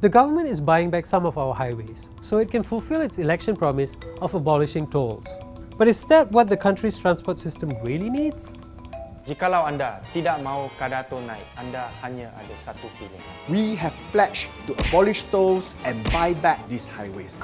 The government is buying back some of our highways so it can fulfill its election promise of abolishing tolls. But is that what the country's transport system really needs? Jikalau anda tidak mahu kadar tol naik, anda hanya ada satu pilihan. We have pledged to abolish tolls and buy back these highways.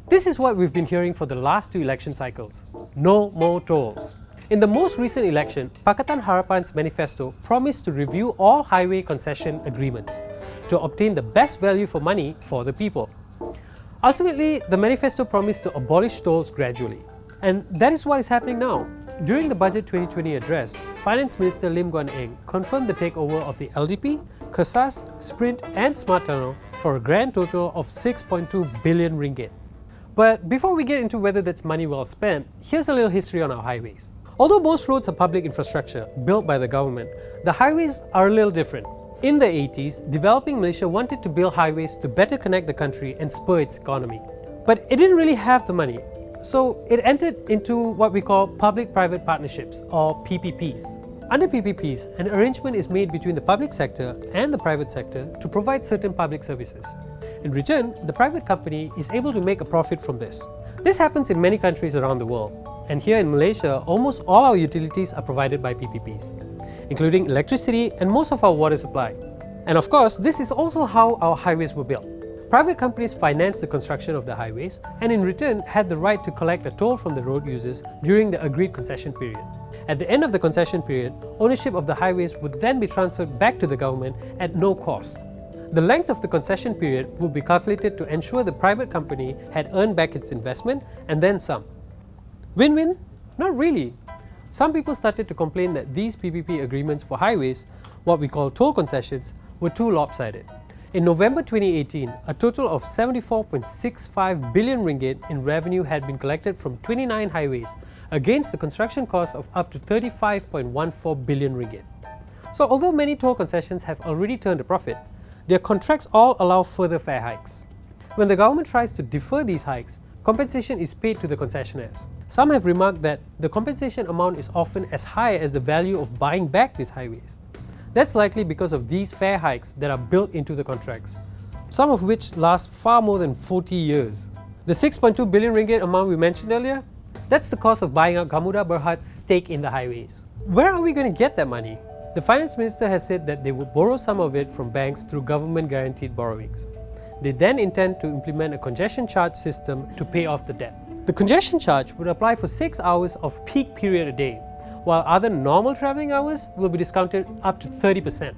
This is what we've been hearing for the last 2 election cycles. No more tolls. In the most recent election, Pakatan Harapan's manifesto promised to review all highway concession agreements to obtain the best value for money for the people. Ultimately, the manifesto promised to abolish tolls gradually. And that is what is happening now. During the Budget 2020 address, Finance Minister Lim Guan Eng confirmed the takeover of the LDP, Kesas, Sprint and Smart Tunnel for a grand total of 6.2 billion ringgit. But before we get into whether that's money well spent, here's a little history on our highways. Although most roads are public infrastructure built by the government, the highways are a little different. In the 80s, developing Malaysia wanted to build highways to better connect the country and spur its economy. But it didn't really have the money, so it entered into what we call public-private partnerships or PPPs. Under PPPs, an arrangement is made between the public sector and the private sector to provide certain public services. In return, the private company is able to make a profit from this. This happens in many countries around the world. And here in Malaysia, almost all our utilities are provided by PPPs, including electricity and most of our water supply. And of course, this is also how our highways were built. Private companies financed the construction of the highways and in return had the right to collect a toll from the road users during the agreed concession period. At the end of the concession period, ownership of the highways would then be transferred back to the government at no cost. The length of the concession period would be calculated to ensure the private company had earned back its investment and then some. Win-win? Not really. Some people started to complain that these PPP agreements for highways, what we call toll concessions, were too lopsided. In November 2018, a total of 74.65 billion ringgit in revenue had been collected from 29 highways against the construction cost of up to 35.14 billion ringgit. So although many toll concessions have already turned a profit, their contracts all allow further fare hikes. When the government tries to defer these hikes, compensation is paid to the concessionaires. Some have remarked that the compensation amount is often as high as the value of buying back these highways. That's likely because of these fare hikes that are built into the contracts, some of which last far more than 40 years. The 6.2 billion ringgit amount we mentioned earlier, that's the cost of buying out Gamuda Berhad's stake in the highways. Where are we going to get that money? The finance minister has said that they will borrow some of it from banks through government-guaranteed borrowings. They then intend to implement a congestion charge system to pay off the debt. The congestion charge would apply for 6 hours of peak period a day, while other normal travelling hours will be discounted up to 30%.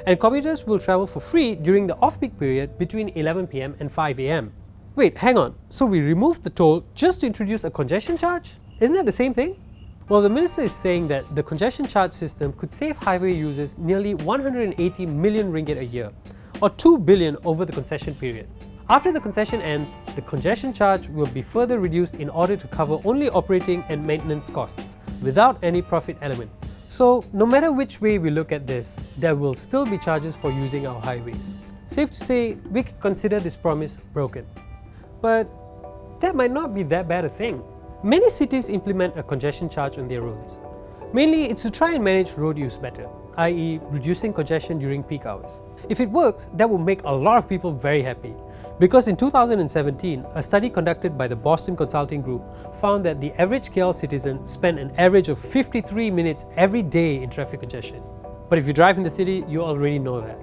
And commuters will travel for free during the off-peak period between 11 PM and 5 AM. Wait, hang on, so we removed the toll just to introduce a congestion charge? Isn't that the same thing? Well, the minister is saying that the congestion charge system could save highway users nearly 180 million ringgit a year, or 2 billion over the concession period. After the concession ends, the congestion charge will be further reduced in order to cover only operating and maintenance costs, without any profit element. So, no matter which way we look at this, there will still be charges for using our highways. Safe to say, we can consider this promise broken. But that might not be that bad a thing. Many cities implement a congestion charge on their roads. Mainly, it's to try and manage road use better, i.e. reducing congestion during peak hours. If it works, that will make a lot of people very happy. Because in 2017, a study conducted by the Boston Consulting Group found that the average KL citizen spent an average of 53 minutes every day in traffic congestion. But if you drive in the city, you already know that.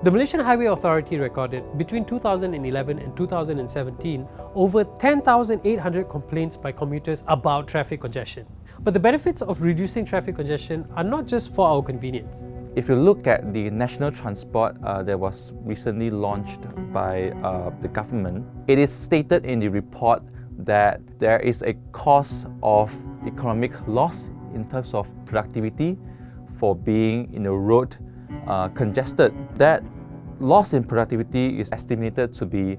The Malaysian Highway Authority recorded between 2011 and 2017 over 10,800 complaints by commuters about traffic congestion. But the benefits of reducing traffic congestion are not just for our convenience. If you look at the national transport that was recently launched by the government, it is stated in the report that there is a cost of economic loss in terms of productivity for being in a road congested. That loss in productivity is estimated to be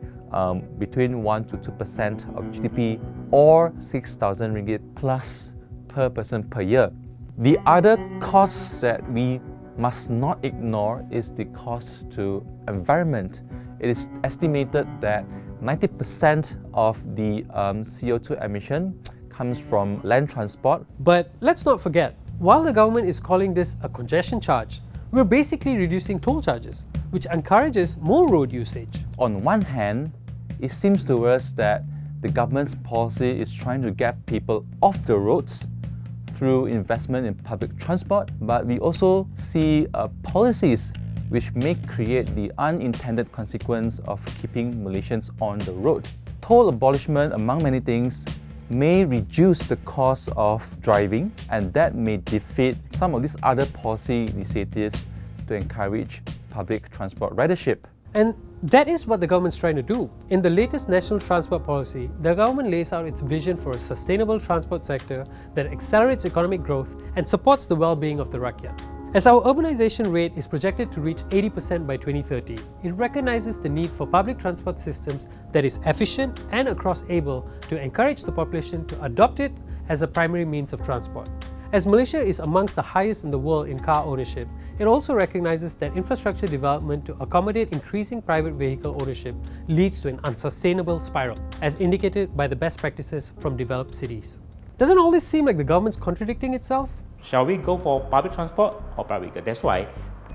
between 1 to 2% of GDP or 6,000 ringgit plus per person per year. The other cost that we must not ignore is the cost to environment. It is estimated that 90% of the CO2 emission comes from land transport. But let's not forget, while the government is calling this a congestion charge, we're basically reducing toll charges, which encourages more road usage. On one hand, it seems to us that the government's policy is trying to get people off the roads through investment in public transport, but we also see policies which may create the unintended consequence of keeping Malaysians on the road. Toll abolishment, among many things, may reduce the cost of driving, and that may defeat some of these other policy initiatives to encourage public transport ridership. And that is what the government's trying to do. In the latest national transport policy, the government lays out its vision for a sustainable transport sector that accelerates economic growth and supports the well-being of the rakyat. As our urbanization rate is projected to reach 80% by 2030, it recognizes the need for public transport systems that is efficient and across able to encourage the population to adopt it as a primary means of transport. As Malaysia is amongst the highest in the world in car ownership, it also recognizes that infrastructure development to accommodate increasing private vehicle ownership leads to an unsustainable spiral, as indicated by the best practices from developed cities. Doesn't all this seem like the government's contradicting itself? Shall we go for public transport or private vehicle? That's why,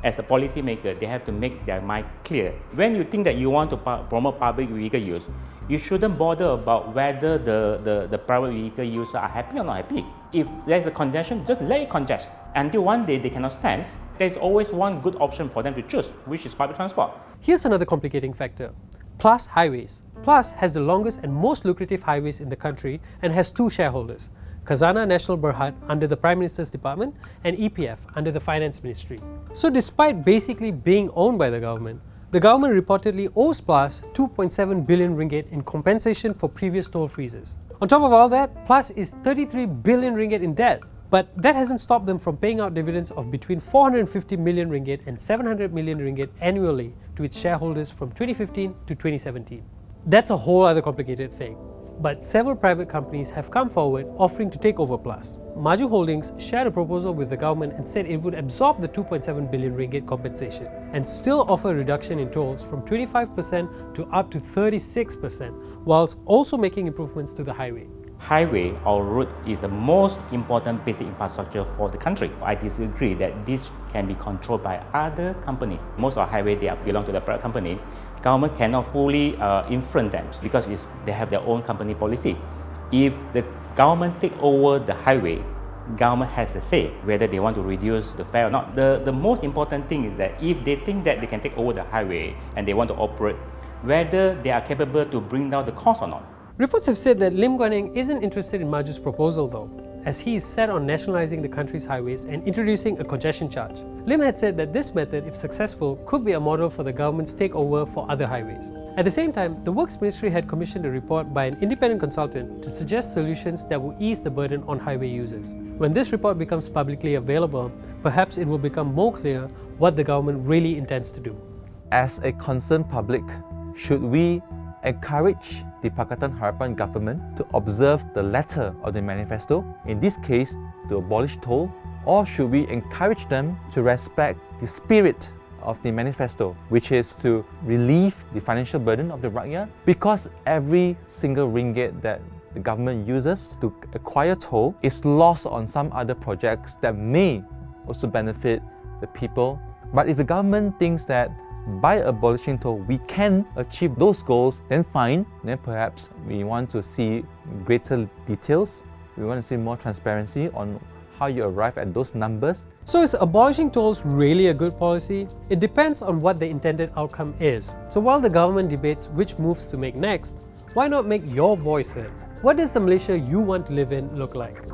as a policy maker, they have to make their mind clear. When you think that you want to promote public vehicle use, you shouldn't bother about whether the private vehicle users are happy or not happy. If there's a congestion, just let it congest. Until one day they cannot stand, there's always one good option for them to choose, which is public transport. Here's another complicating factor. Plus Highways. Plus has the longest and most lucrative highways in the country and has two shareholders, Khazanah Nasional Berhad under the Prime Minister's Department and EPF under the Finance Ministry. So despite basically being owned by the government reportedly owes Plus 2.7 billion ringgit in compensation for previous toll freezes. On top of all that, Plus is 33 billion ringgit in debt. But that hasn't stopped them from paying out dividends of between 450 million ringgit and 700 million ringgit annually to its shareholders from 2015 to 2017. That's a whole other complicated thing. But several private companies have come forward offering to take over Plus. Maju Holdings shared a proposal with the government and said it would absorb the 2.7 billion ringgit compensation and still offer a reduction in tolls from 25% to up to 36%, whilst also making improvements to the highway. Highway or road is the most important basic infrastructure for the country. I disagree that this can be controlled by other companies. Most of the highway belong to the private company. Government cannot fully influence them because they have their own company policy. If the government take over the highway, government has to say whether they want to reduce the fare or not. The most important thing is that if they think that they can take over the highway and they want to operate, whether they are capable to bring down the cost or not. Reports have said that Lim Guan Eng isn't interested in Maju's proposal though, as he is set on nationalising the country's highways and introducing a congestion charge. Lim had said that this method, if successful, could be a model for the government's takeover for other highways. At the same time, the Works Ministry had commissioned a report by an independent consultant to suggest solutions that will ease the burden on highway users. When this report becomes publicly available, perhaps it will become more clear what the government really intends to do. As a concerned public, should we encourage the Pakatan Harapan government to observe the letter of the manifesto, in this case to abolish toll, or should we encourage them to respect the spirit of the manifesto, which is to relieve the financial burden of the rakyat? Because every single ringgit that the government uses to acquire toll is lost on some other projects that may also benefit the people. But if the government thinks that by abolishing toll we can achieve those goals, then fine, then perhaps we want to see greater details, we want to see more transparency on how you arrive at those numbers. So is abolishing tolls really a good policy? It depends on what the intended outcome is. So while the government debates which moves to make next, why not make your voice heard? What does the Malaysia you want to live in look like?